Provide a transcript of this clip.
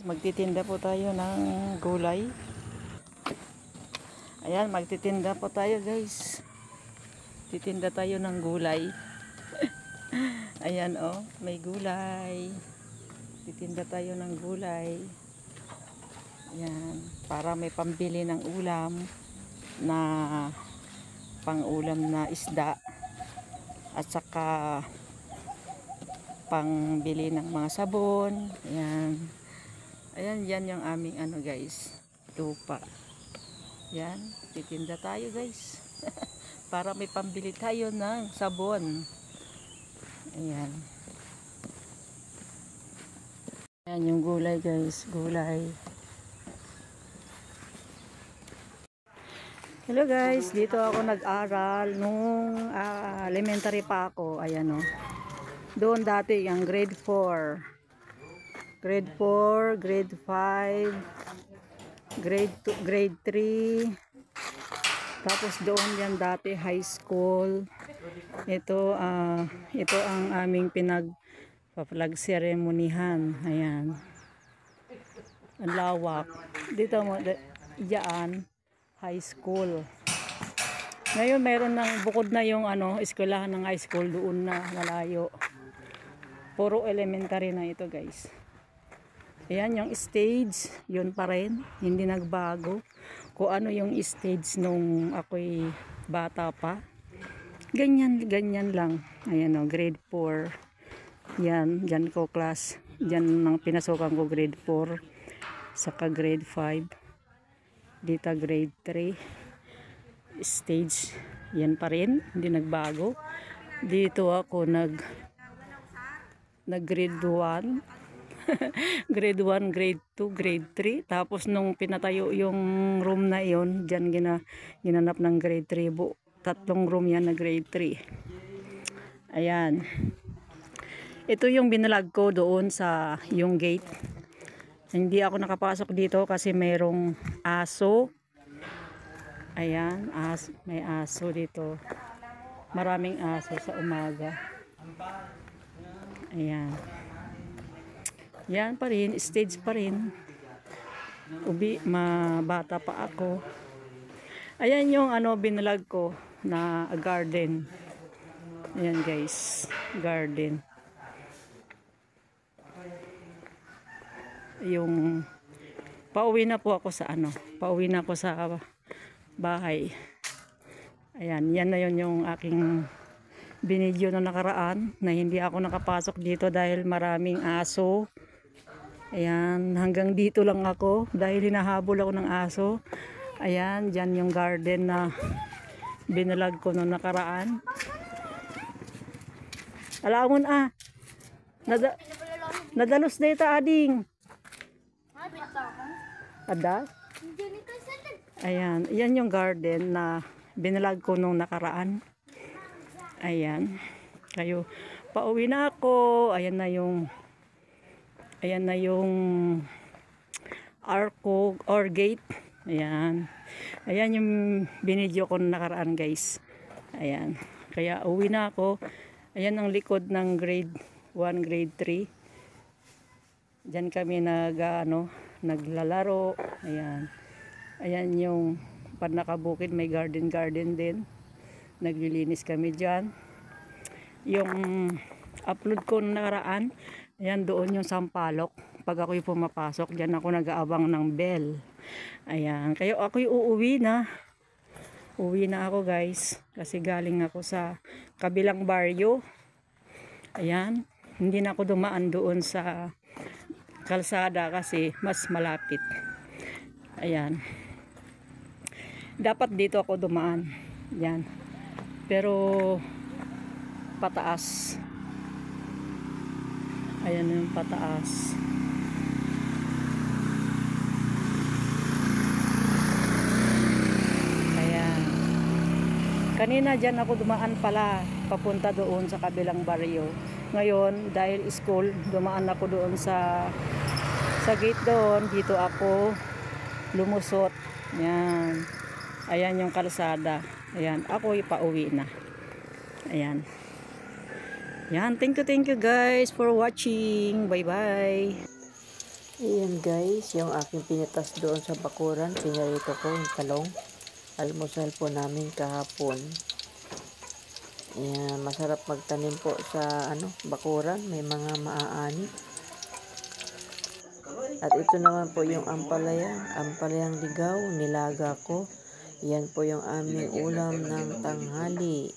Magtitinda po tayo ng gulay. Ayan, magtitinda po tayo guys. Titinda tayo ng gulay. Ayan oh, may gulay. Titinda tayo ng gulay. Ayan, para may pambili ng ulam na pang-ulam na isda at saka pangbili ng mga sabon. Ayan. Ayan, yan yung aming ano guys, lupa. Yan, titinda tayo guys. Para may pambili tayo ng sabon. Ayan. Ayan yung gulay guys, gulay. Hello guys, dito ako nag-aral nung elementary pa ako. Ayan o. Doon dati yung grade 4. Grade 4, grade 5, grade 2, grade 3. Tapos doon yan dati high school. Ito ang aming flag ceremonyhan. Ayan. Ang lawak. Dito mo diyan high school. Ngayon mayroon ng bukod na yung eskwelahan ng high school doon na malayo. Puro elementary na ito guys. Ayan yung stage, yun pa rin, hindi nagbago. Kung ano yung stage nung ako'y bata pa. Ganyan lang. Ayan o, grade 4. Yan, dyan ko class. Dyan nang pinasukan ko grade 4. Saka grade 5. Dito grade 3. Stage, yan pa rin, hindi nagbago. Dito ako nag grade 1. Grade 1, grade 2, grade 3. Tapos nung pinatayo yung room na yon, dyan ginanap ng grade 3. Tatlong room yan na grade 3. Ayan. Ito yung binalag ko doon sa yung gate. Hindi ako nakapasok dito kasi mayroong aso. Ayan, may aso dito. Maraming aso sa umaga. Ayan. Yan pa rin, stage pa rin. Bata pa ako. Ayan yung binalag ko na garden. Ayan guys, garden. Yung pauwi na po ako sa pauwi na ako sa bahay. Ayan, yan na yun yung aking binidyo na nakaraan na hindi ako nakapasok dito dahil maraming aso. Ayan, hanggang dito lang ako dahil hinahabol ako ng aso. Ayan, dyan yung garden na binalag ko nung nakaraan. Alamon nadalos na ito ading. Ada? Ayan, yan yung garden na binalag ko nung nakaraan. Ayan, kayo pauwi na ako. Ayan na yung arco or gate. Ayan yung binidyo ko nakaraan guys. Ayan, kaya uwi na ako. Ayan ang likod ng grade 1, grade 3. Diyan kami naglalaro. Ayan yung pag nakabukid may garden din. Naglilinis kami dyan. Yung upload ko nakaraan, ayan doon yung sampalok. Pag ako'y pumapasok, dyan ako nag-aabang ng bell. Ayan, kaya ako'y uuwi na. Uwi na ako guys. Kasi galing ako sa kabilang baryo. Ayan, hindi na ako dumaan doon sa kalsada kasi mas malapit. Ayan. Dapat dito ako dumaan. Ayan. Pero pataas. Ayan yung pataas. Ayan. Kanina dyan ako dumaan pala papunta doon sa kabilang baryo. Ngayon dahil school, dumaan ako doon sa gate doon. Dito ako lumusot. Ayan. Ayan yung kalsada. Ayan, ako ipauwi na. Ayan. Yan, thank you guys for watching. Bye bye. Ayan guys, yung aking pinitas doon sa bakuran, pinarito ko yung talong. Almusal po namin kahapon. Ayan, masarap magtanim po sa bakuran, may mga maaani. At ito naman po yung ampalayang ligaw, nilaga ko. Yan po yung aming ulam ng tanghali.